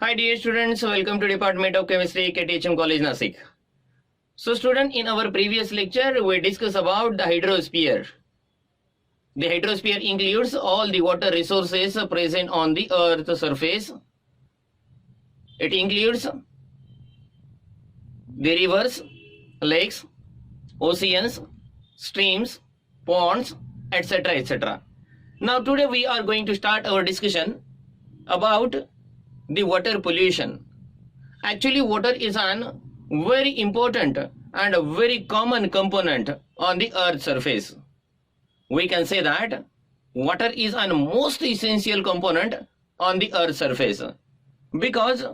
Hi dear students, welcome to Department of Chemistry, KTHM College, Nasik. So student, in our previous lecture, we discussed about the hydrosphere. The hydrosphere includes all the water resources present on the earth surface. It includes the rivers, lakes, oceans, streams, ponds, etc. etc. Now today we are going to start our discussion about the water pollution. Actually, water is an very important and a very common component on the earth surface. We can say that water is an most essential component on the earth surface because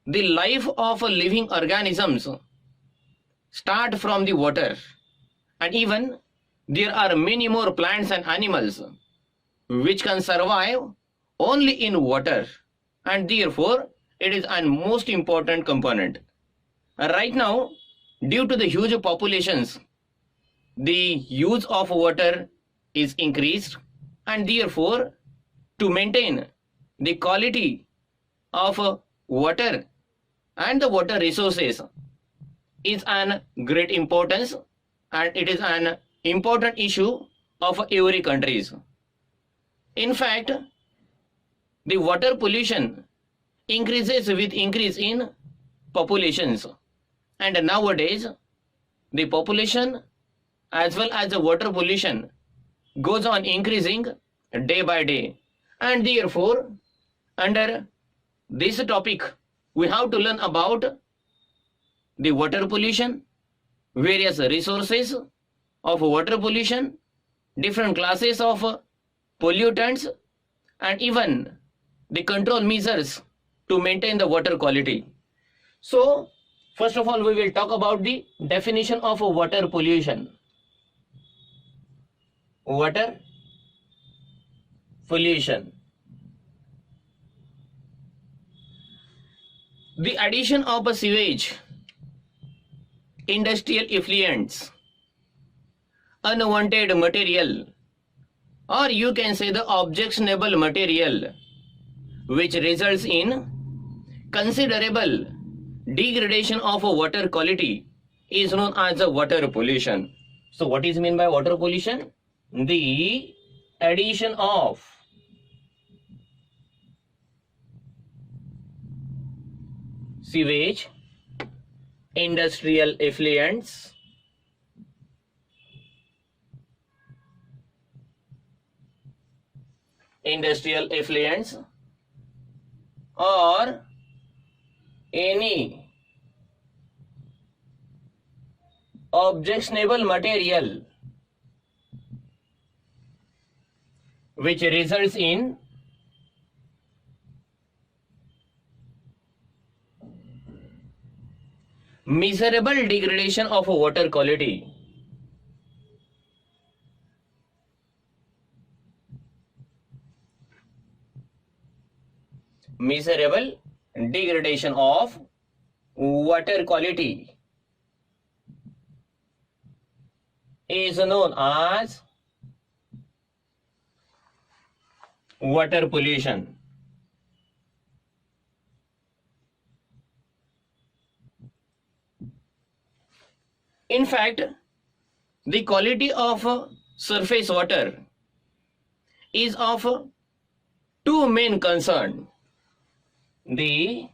the life of living organisms start from the water, and even there are many more plants and animals which can survive only in water, and therefore it is a most important component. Right now, due to the huge populations, the use of water is increased, and therefore to maintain the quality of water and the water resources is an great importance, and it is an important issue of every countries. In fact, the water pollution increases with increase in populations, and nowadays the population as well as the water pollution goes on increasing day by day, and therefore under this topic we have to learn about the water pollution, various resources of water pollution, different classes of pollutants, and even the control measures to maintain the water quality. So first of all, we will talk about the definition of water pollution. Water pollution: the addition of a sewage, industrial effluents, unwanted material, or you can say the objectionable material, which results in considerable degradation of water quality, is known as water pollution. So what is meant by water pollution? The addition of sewage, industrial effluents, or any objectionable material which results in miserable degradation of water quality. Miserable degradation of water quality is known as water pollution. In fact, the quality of surface water is of two main concerns: the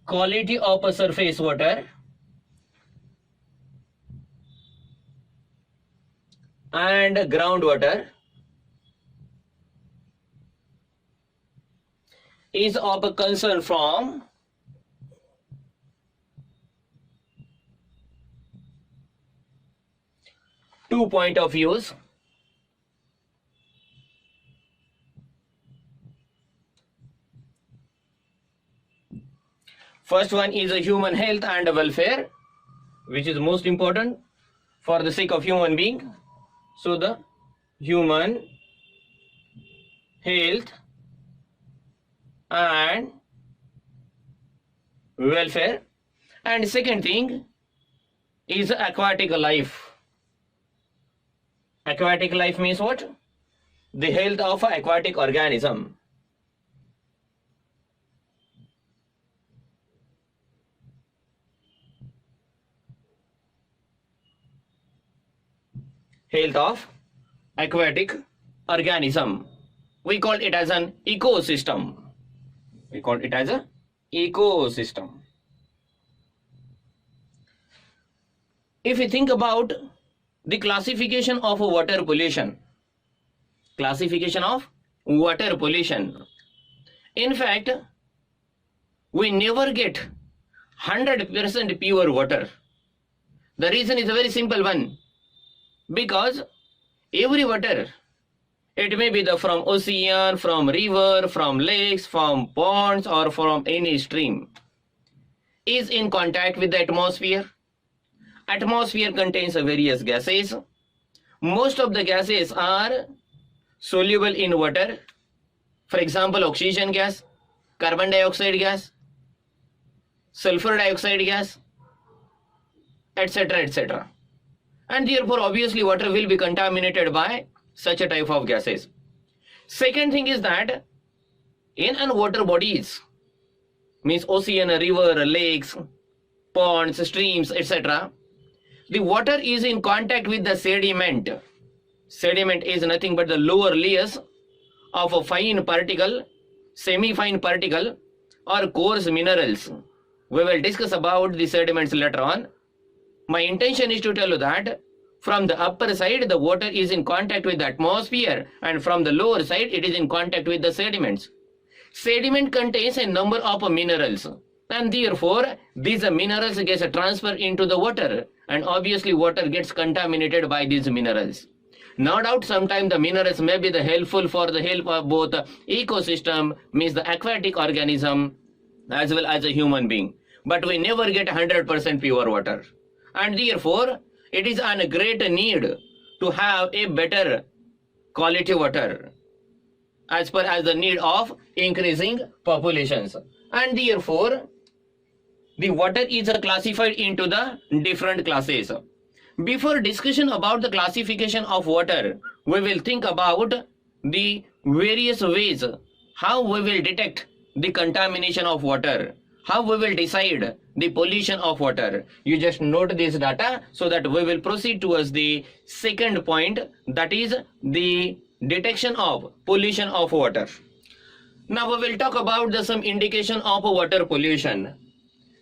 quality of surface water and groundwater is of a concern from two point of views. First one is a human health and welfare, which is most important for the sake of human being. So the human health and welfare. And second thing is aquatic life. Aquatic life means what? the health of aquatic organism. Health of aquatic organism. We call it as an ecosystem. We call it as an ecosystem. If we think about the classification of water pollution, in fact, we never get 100% pure water. The reason is a very simple one. Because every water, it may be from ocean, from river, from lakes, from ponds, or from any stream, is in contact with the atmosphere. Atmosphere contains various gases. Most of the gases are soluble in water. For example, oxygen gas, carbon dioxide gas, sulfur dioxide gas, etc., etc. And therefore, obviously, water will be contaminated by such a type of gases. Second thing is that in water bodies, means ocean, river, lakes, ponds, streams, etc., the water is in contact with the sediment. Sediment is nothing but the lower layers of a fine particle, semi-fine particle, or coarse minerals. We will discuss about the sediments later on. My intention is to tell you that from the upper side, the water is in contact with the atmosphere, and from the lower side, it is in contact with the sediments. Sediment contains a number of minerals, and therefore, these minerals get transferred into the water, and obviously water gets contaminated by these minerals. No doubt, sometimes the minerals may be helpful for the help of both ecosystem, means the aquatic organism, as well as a human being. But we never get 100% pure water. And therefore, it is a great need to have a better quality water as per as the need of increasing populations. And therefore, the water is classified into the different classes. Before discussion about the classification of water, we will think about the various ways how we will detect the contamination of water, how we will decide the pollution of water. You just note this data so that we will proceed towards the second point, that is the detection of pollution of water. Now we will talk about some indication of water pollution.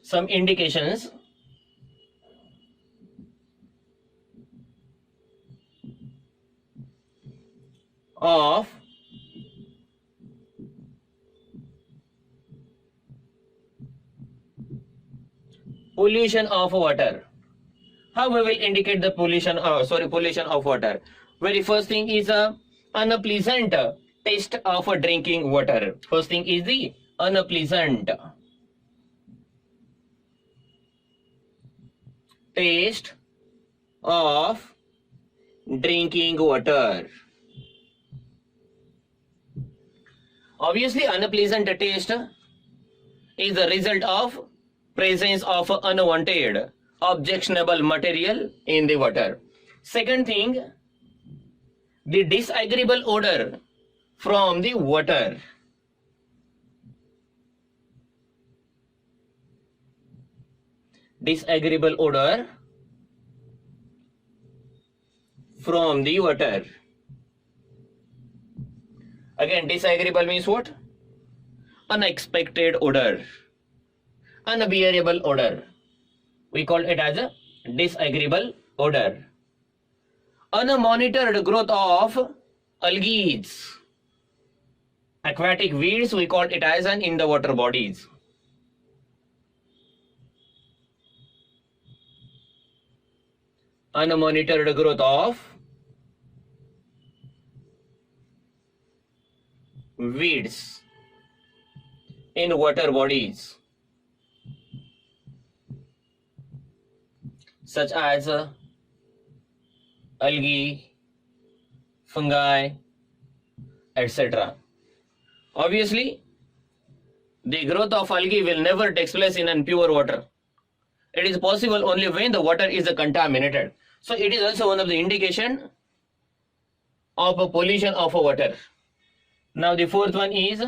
Some indications of pollution of water. How we will indicate the pollution of water? Very first thing is unpleasant taste of drinking water. First thing is the unpleasant taste of drinking water. Obviously, unpleasant taste is the result of presence of unwanted, objectionable material in the water. Second thing, the disagreeable odor from the water. Disagreeable odor from the water. Again, disagreeable means what? Unexpected odor, unbearable odor. We call it as a disagreeable odor. Unmonitored growth of algae, aquatic weeds, we call it as in the water bodies. Unmonitored growth of weeds in water bodies, such as algae, fungi, etc. Obviously, the growth of algae will never take place in impure water. It is possible only when the water is contaminated. So it is also one of the indication of a pollution of a water. Now the fourth one is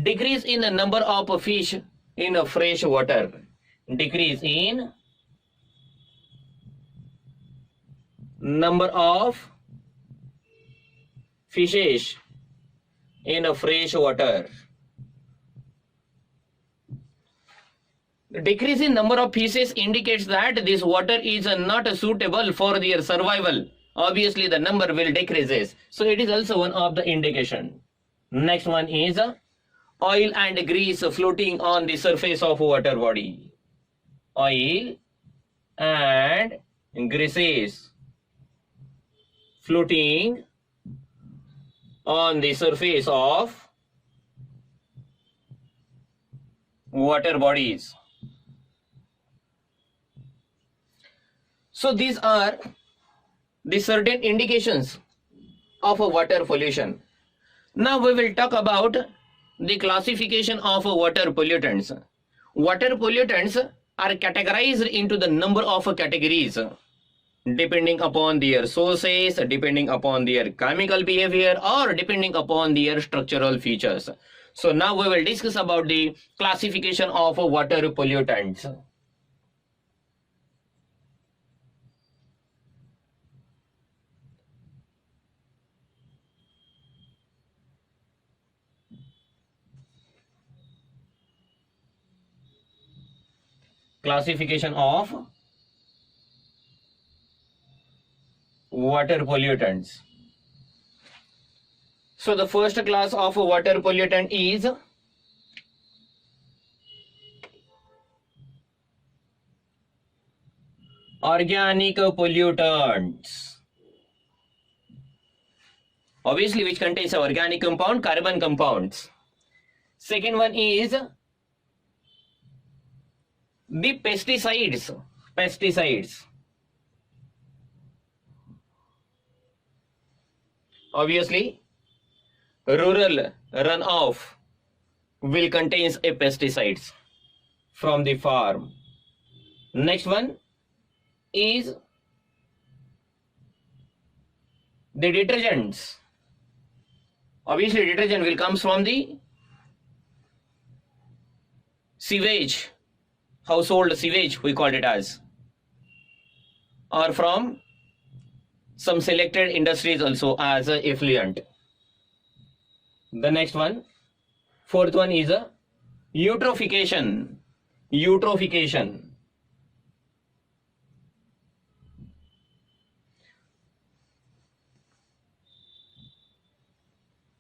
decrease in the number of fish in a fresh water. Decrease in number of fishes in a fresh water. Decrease in number of fishes indicates that this water is not suitable for their survival. Obviously the number will decreases, so it is also one of the indication. Next one is oil and grease floating on the surface of water body. Oil and greases floating on the surface of water bodies. So these are the certain indications of a water pollution. Now we will talk about the classification of water pollutants. Water pollutants are categorized into the number of categories depending upon their sources, depending upon their chemical behavior, or depending upon their structural features. So now we will discuss about the classification of water pollutants. Classification of water pollutants. So the first class of water pollutant is organic pollutants. Obviously, which contains organic compound, carbon compounds. Second one is the pesticides. Pesticides. Obviously, rural runoff will contains a pesticides from the farm. Next one is the detergents. Obviously, detergent will comes from the sewage, household sewage we call it as, or from some selected industries also as a effluent. The next one, fourth one is a eutrophication. Eutrophication.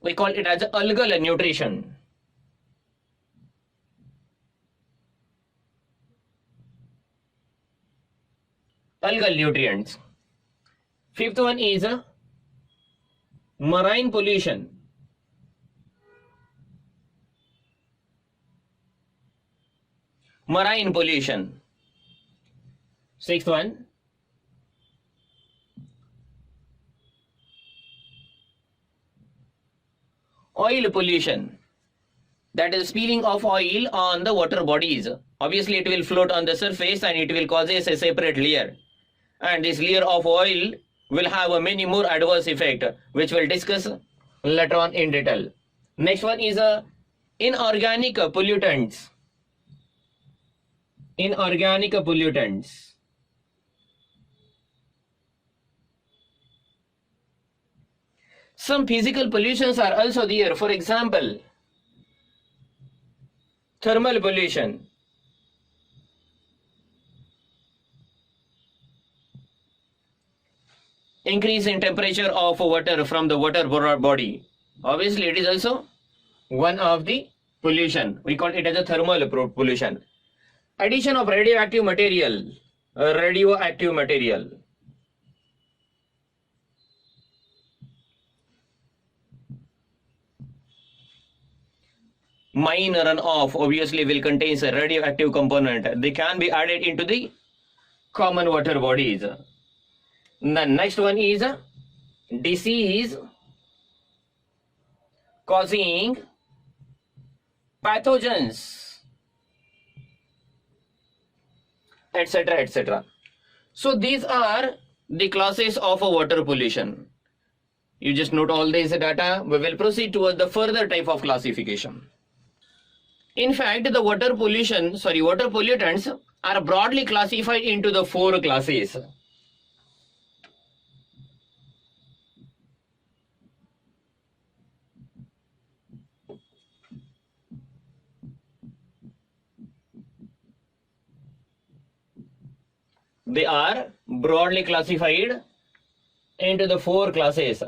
We call it as algal nutrition. Algal nutrients. Fifth one is marine pollution. Marine pollution. Sixth one, oil pollution. That is spilling of oil on the water bodies. Obviously, it will float on the surface and it will cause a separate layer. And this layer of oil will have a many more adverse effect, which we'll discuss later on in detail. Next one is inorganic pollutants. Inorganic pollutants. Some physical pollutions are also there. For example, thermal pollution. Increase in temperature of water from the water body. Obviously, it is also one of the pollution. We call it as a thermal pollution. Addition of radioactive material. Radioactive material. Mine runoff obviously will contain a radioactive component. They can be added into the common water bodies. The next one is disease causing pathogens, etc., etc. So these are the classes of water pollution. You just note all this data. We will proceed towards the further type of classification. In fact, the water pollutants are broadly classified into the 4 classes. They are broadly classified into the 4 classes.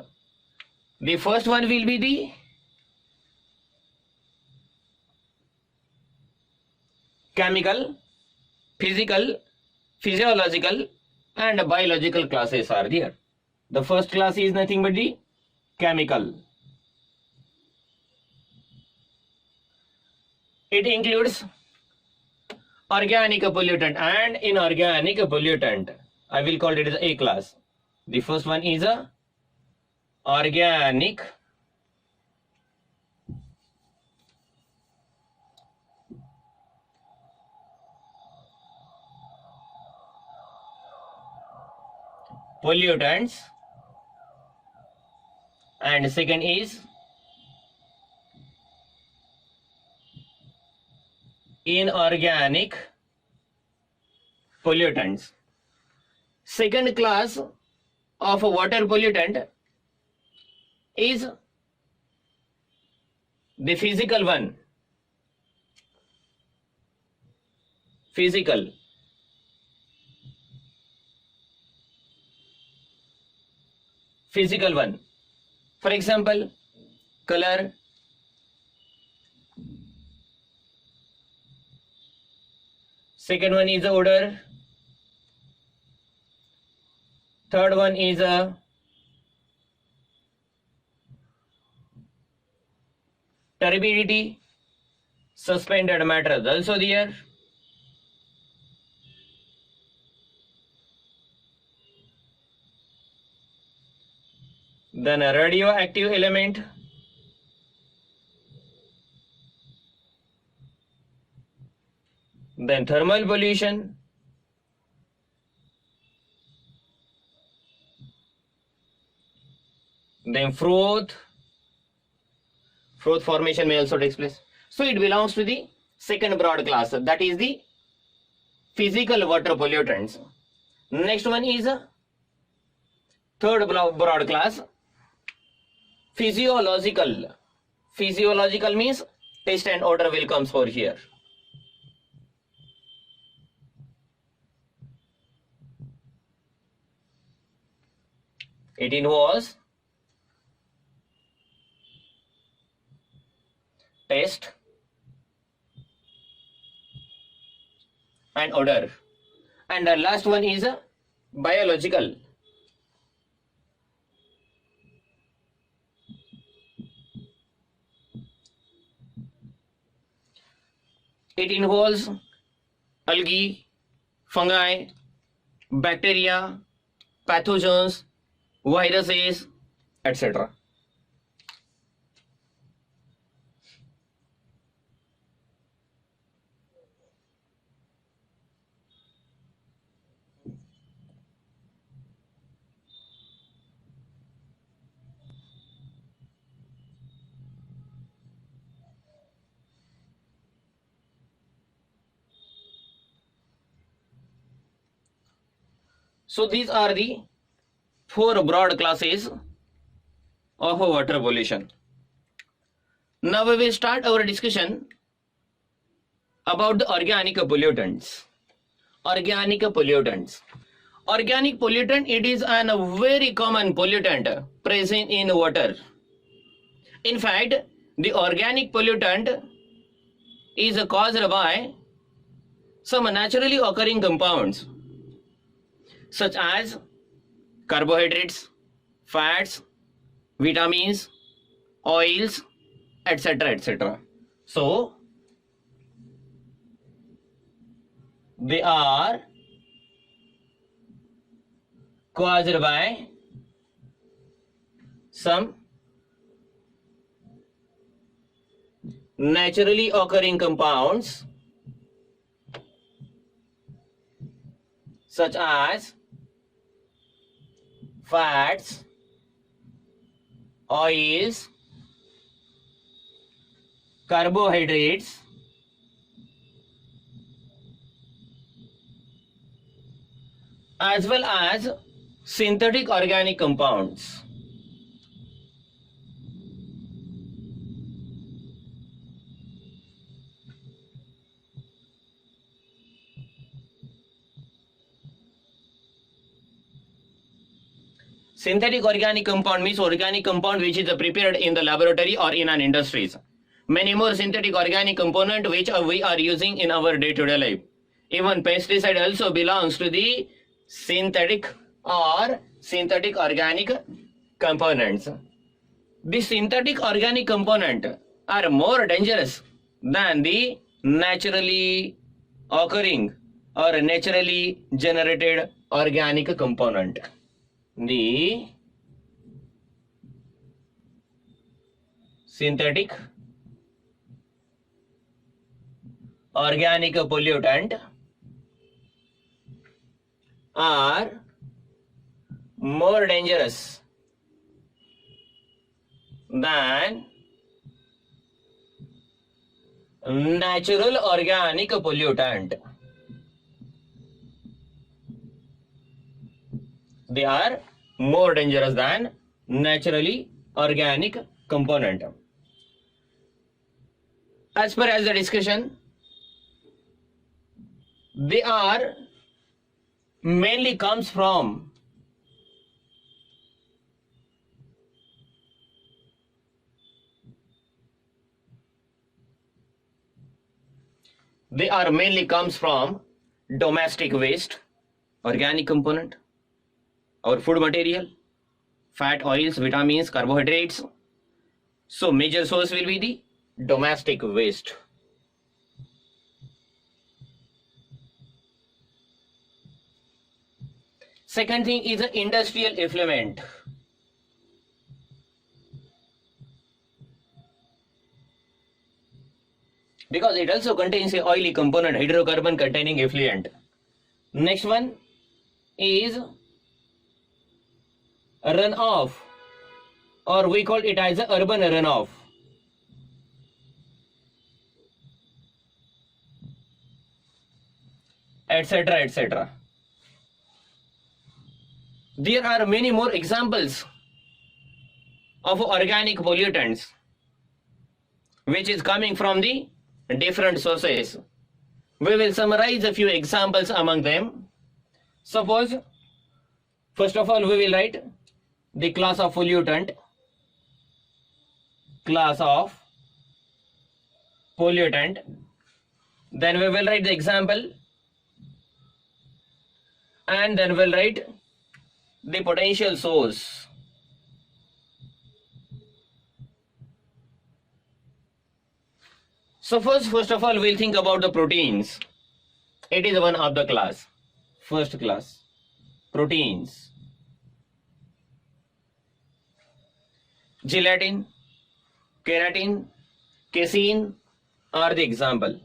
The first one will be the chemical, physical, physiological and biological classes are there. The first class is nothing but the chemical. It includes organic pollutant and inorganic pollutant. I will call it as A class. The first one is a organic pollutants and second is inorganic pollutants. Second class of water pollutant is the physical one. Physical. Physical one. For example, color, second one is odor, third one is a turbidity, suspended matter is also there. Then a radioactive element, then thermal pollution, then froth formation may also take place. So it belongs to the second broad class, that is the physical water pollutants. Next one is a third broad class, physiological. Physiological means taste and odor will come for here. It involves taste and odor. And the last one is a biological. It involves algae, fungi, bacteria, pathogens, viruses, etc. So these are the 4 broad classes of water pollution. Now we will start our discussion about the organic pollutants. Organic pollutants. Organic pollutant, it is a very common pollutant present in water. In fact, the organic pollutant is caused by some naturally occurring compounds such as carbohydrates, fats, vitamins, oils, etc. etc. So they are caused by some naturally occurring compounds such as fats, oils, carbohydrates, as well as synthetic organic compounds. Synthetic organic compound means organic compound which is prepared in the laboratory or in an industries. Many more synthetic organic component which we are using in our day-to-day life. Even pesticide also belongs to the synthetic or synthetic organic components. The synthetic organic component are more dangerous than the naturally occurring or naturally generated organic component. The synthetic organic pollutant are more dangerous than natural organic pollutant. They are more dangerous than naturally organic component. As per as the discussion, they are mainly comes from domestic waste, organic component, our food material, fat, oils, vitamins, carbohydrates. So major source will be the domestic waste. Second thing is the industrial effluent. Because it also contains a oily component, hydrocarbon containing effluent. Next one is runoff, or we call it as a urban runoff. Etc. etc. There are many more examples of organic pollutants which is coming from the different sources. We will summarize a few examples among them. Suppose, first of all, we will write the class of pollutant. Class of pollutant. Then we will write the example. And then we'll write the potential source. So first of all, we'll think about the proteins. It is one of the class. First class, proteins. Gelatin, keratin, casein are the example.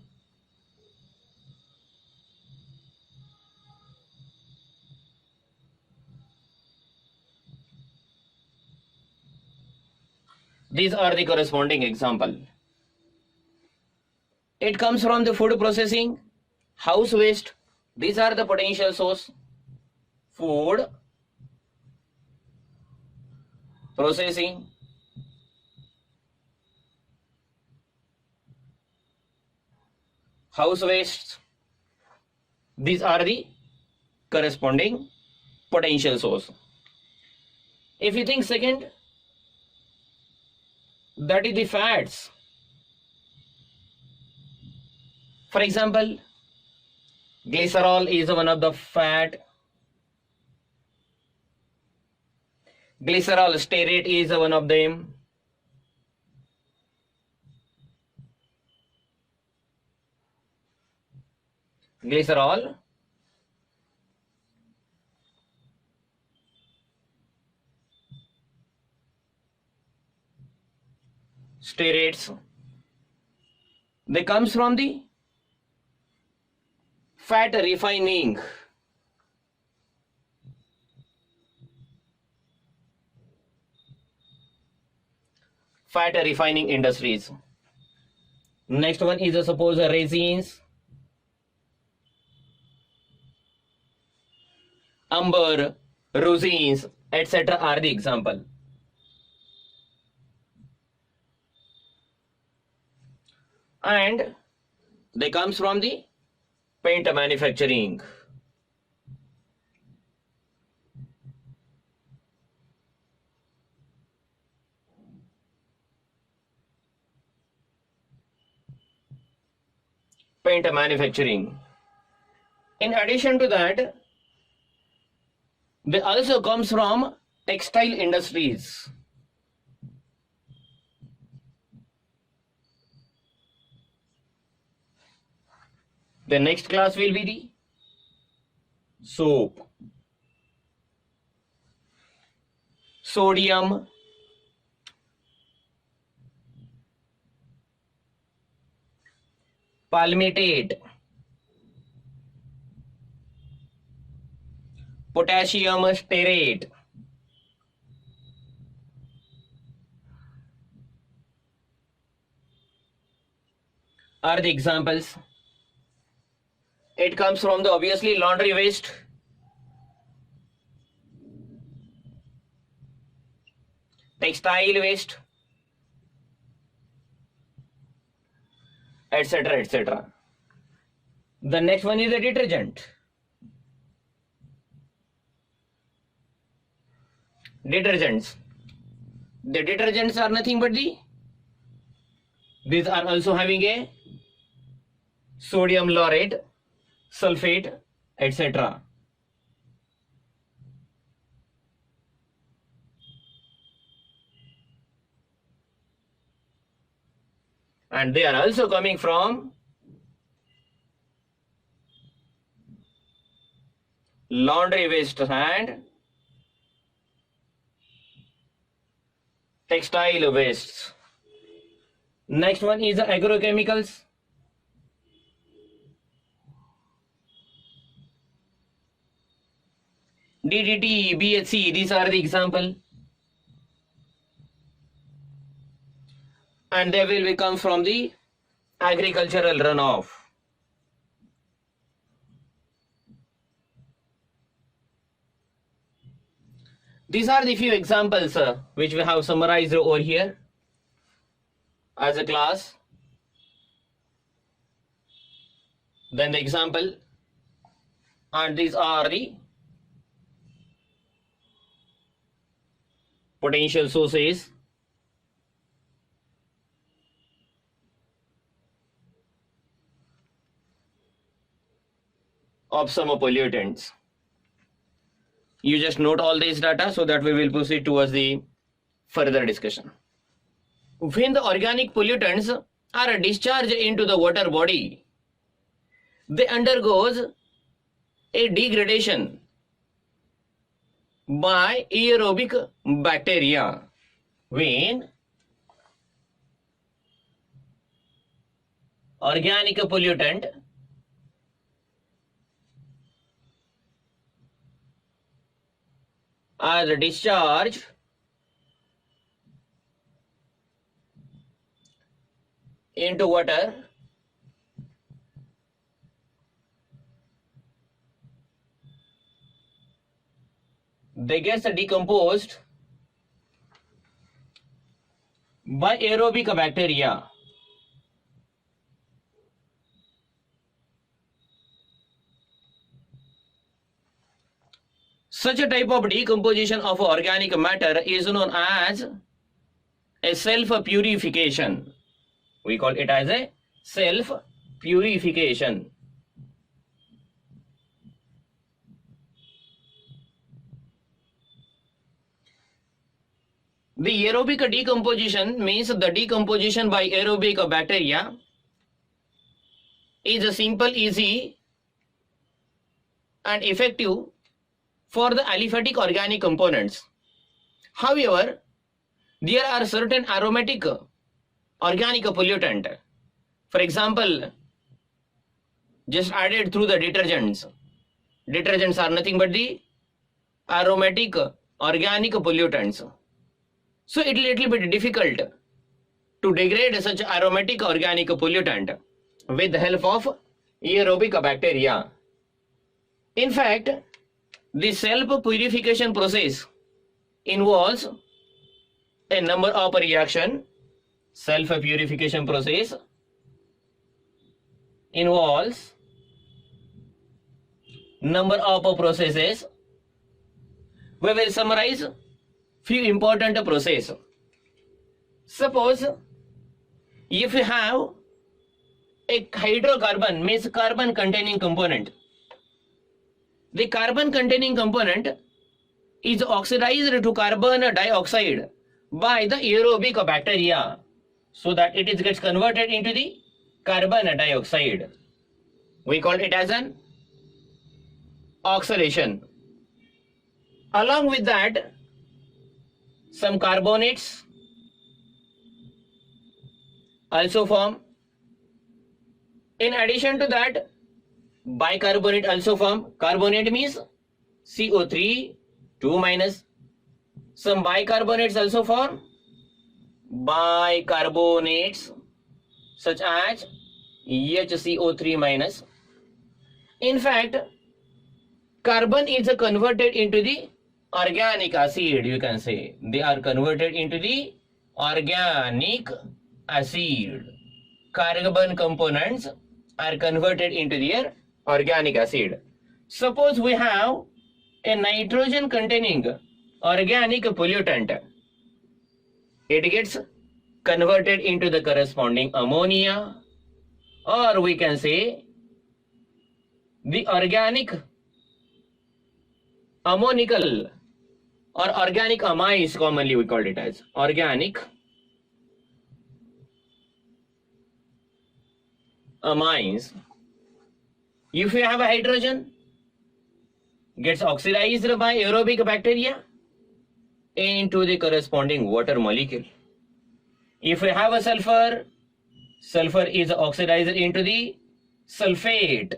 These are the corresponding example. It comes from the food processing, house waste. These are the potential source. Food processing, house waste. These are the corresponding potential source. If you think second, that is the fats. For example, glycerol is one of the fat. Glycerol stearate is one of them. Glycerol, stearates, they comes from the fat refining. fat refining industries. Next one is suppose resins, umber, resins, etc. are the example. And they comes from the paint manufacturing. Paint manufacturing. In addition to that, they also comes from textile industries. The next class will be the soap, sodium, palmitate, potassium stearate, are the examples. It comes from the obviously laundry waste, textile waste, etc. etc. The next one is the detergent. Detergents. The detergents are nothing but these are also having a sodium laurate, sulfate, etc. And they are also coming from laundry waste and textile wastes. Next one is the agrochemicals. DDT, BHC, these are the example. And they will come from the agricultural runoff. These are the few examples which we have summarized over here as a class. Then the example, and these are the potential sources. Of some pollutants. You just note all these data so that we will proceed towards the further discussion. When the organic pollutants are discharged into the water body, they undergoes a degradation by aerobic bacteria. When organic pollutant are discharged into water, they get decomposed by aerobic bacteria. Such a type of decomposition of organic matter is known as a self-purification. We call it as a self-purification. The aerobic decomposition means the decomposition by aerobic bacteria is a simple, easy and effective for the aliphatic organic components. However, there are certain aromatic organic pollutant, for example, just added through the detergents. Detergents are nothing but the aromatic organic pollutants. So it is a little bit difficult to degrade such aromatic organic pollutant with the help of aerobic bacteria. In fact, the self-purification process involves a number of reactions. Self-purification process involves number of processes. We will summarize few important processes. Suppose if you have a hydrocarbon, means carbon containing component. The carbon containing component is oxidized to carbon dioxide by the aerobic bacteria, so that it gets converted into the carbon dioxide. We call it as an oxidation. Along with that, some carbonates also form. In addition to that, bicarbonate also form. Carbonate means CO3, 2 minus. Some bicarbonates also form. Bicarbonates such as HCO3 minus. In fact, carbon is converted into the organic acid, you can say. They are converted into the organic acid. Carbon components are converted into their organic acid. Suppose we have a nitrogen containing organic pollutant. It gets converted into the corresponding ammonia, or we can say the organic ammonical or organic amines, commonly we call it as organic amines. If you have a hydrogen, gets oxidized by aerobic bacteria into the corresponding water molecule. If you have a sulfur, sulfur is oxidized into the sulfate,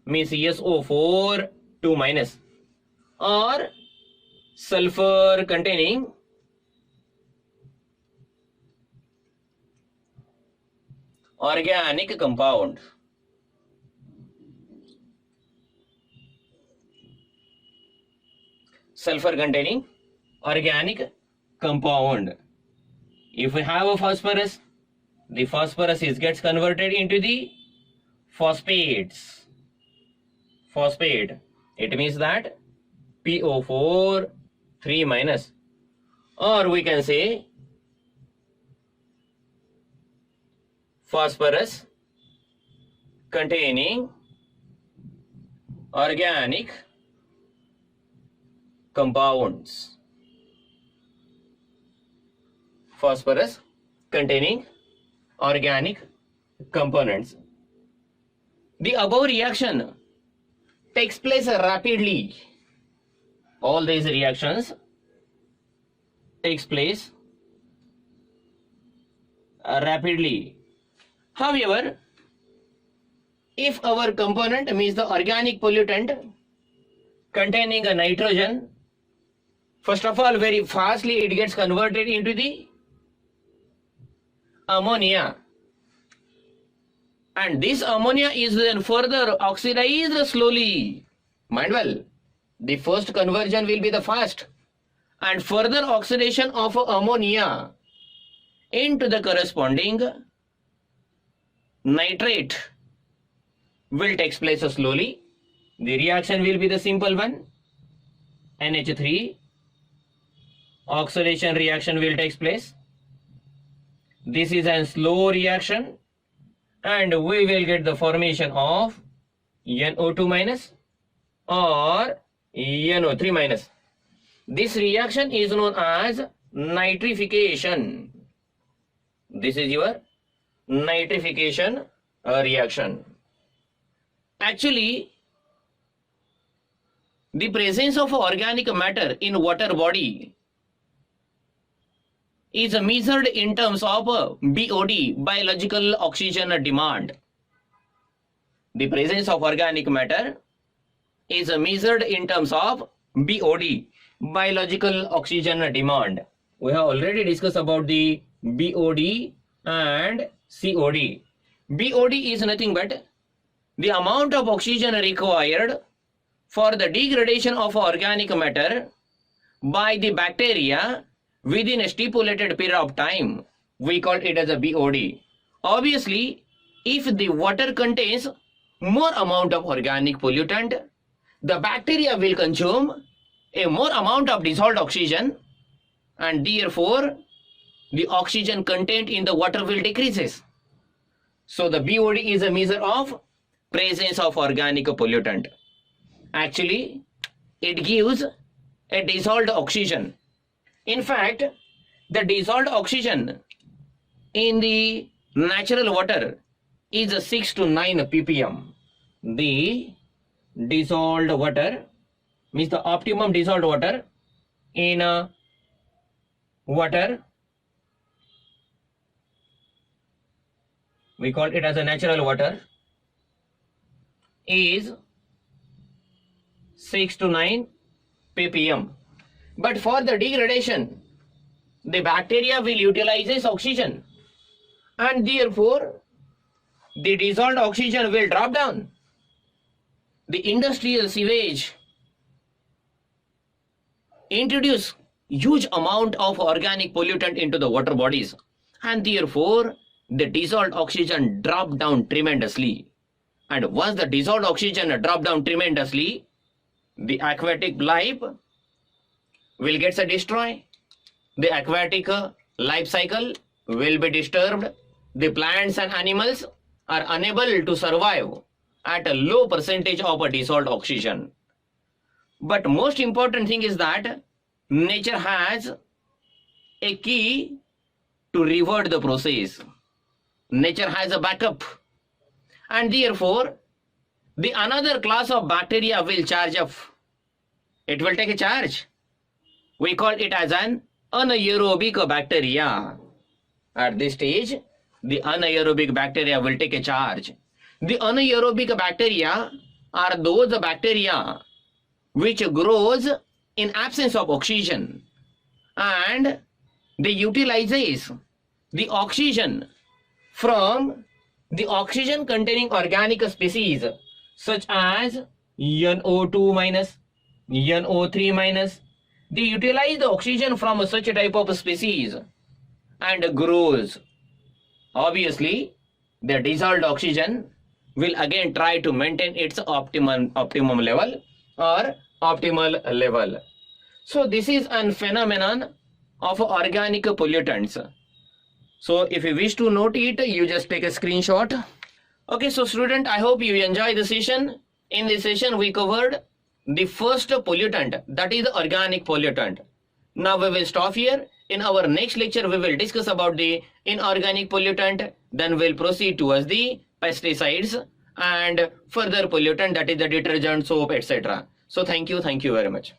means SO4 2 minus, or sulfur containing organic compound. Sulfur containing organic compound. If we have a phosphorus, the phosphorus gets converted into the phosphates. Phosphate, it means that PO4 3 minus, or we can say phosphorus containing organic compounds. Phosphorus containing organic components. The above reaction takes place rapidly. All these reactions takes place rapidly. However, if our component means the organic pollutant containing a nitrogen, first of all, very fastly it gets converted into the ammonia, and this ammonia is then further oxidized slowly. Mind well, the first conversion will be the fast, and further oxidation of ammonia into the corresponding nitrate will take place slowly. The reaction will be the simple one, NH3. Oxidation reaction will take place. This is a slow reaction, and we will get the formation of NO2 minus or NO3 minus. This reaction is known as nitrification. This is your nitrification reaction. Actually, the presence of organic matter in water body is measured in terms of BOD, biological oxygen demand. The presence of organic matter is measured in terms of BOD, biological oxygen demand. We have already discussed about the BOD and COD. BOD is nothing but the amount of oxygen required for the degradation of organic matter by the bacteria within a stipulated period of time. We call it as a BOD. Obviously, if the water contains more amount of organic pollutant, the bacteria will consume a more amount of dissolved oxygen, and therefore the oxygen content in the water will decreases. So the BOD is a measure of presence of organic pollutant. Actually, it gives a dissolved oxygen. In fact, the dissolved oxygen in the natural water is a 6 to 9 ppm. The dissolved water means the optimum dissolved water in water, we call it as a natural water, is 6 to 9 ppm. But for the degradation, the bacteria will utilize this oxygen, and therefore the dissolved oxygen will drop down. The industrial sewage introduce huge amount of organic pollutant into the water bodies, and therefore the dissolved oxygen drop down tremendously. And once the dissolved oxygen drop down tremendously, the aquatic life will get destroyed. The aquatic life cycle will be disturbed. The plants and animals are unable to survive at a low percentage of a dissolved oxygen. But most important thing is that nature has a key to revert the process. Nature has a backup, and therefore the another class of bacteria will charge up. It will take a charge. We call it as an anaerobic bacteria. At this stage, the anaerobic bacteria will take a charge. The anaerobic bacteria are those bacteria which grows in absence of oxygen, and they utilizes the oxygen from the oxygen containing organic species such as NO2 minus, NO3 minus. They utilize the oxygen from such a type of species and grows. Obviously, the dissolved oxygen will again try to maintain its optimum level or optimal level. So this is a phenomenon of organic pollutants. So if you wish to note it, you just take a screenshot. Okay, so student, I hope you enjoy the session. In this session, we covered the first pollutant, that is organic pollutant. Now we will stop here. In our next lecture, we will discuss about the inorganic pollutant. Then we'll proceed towards the pesticides and further pollutant, that is the detergent, soap, etc. So thank you very much.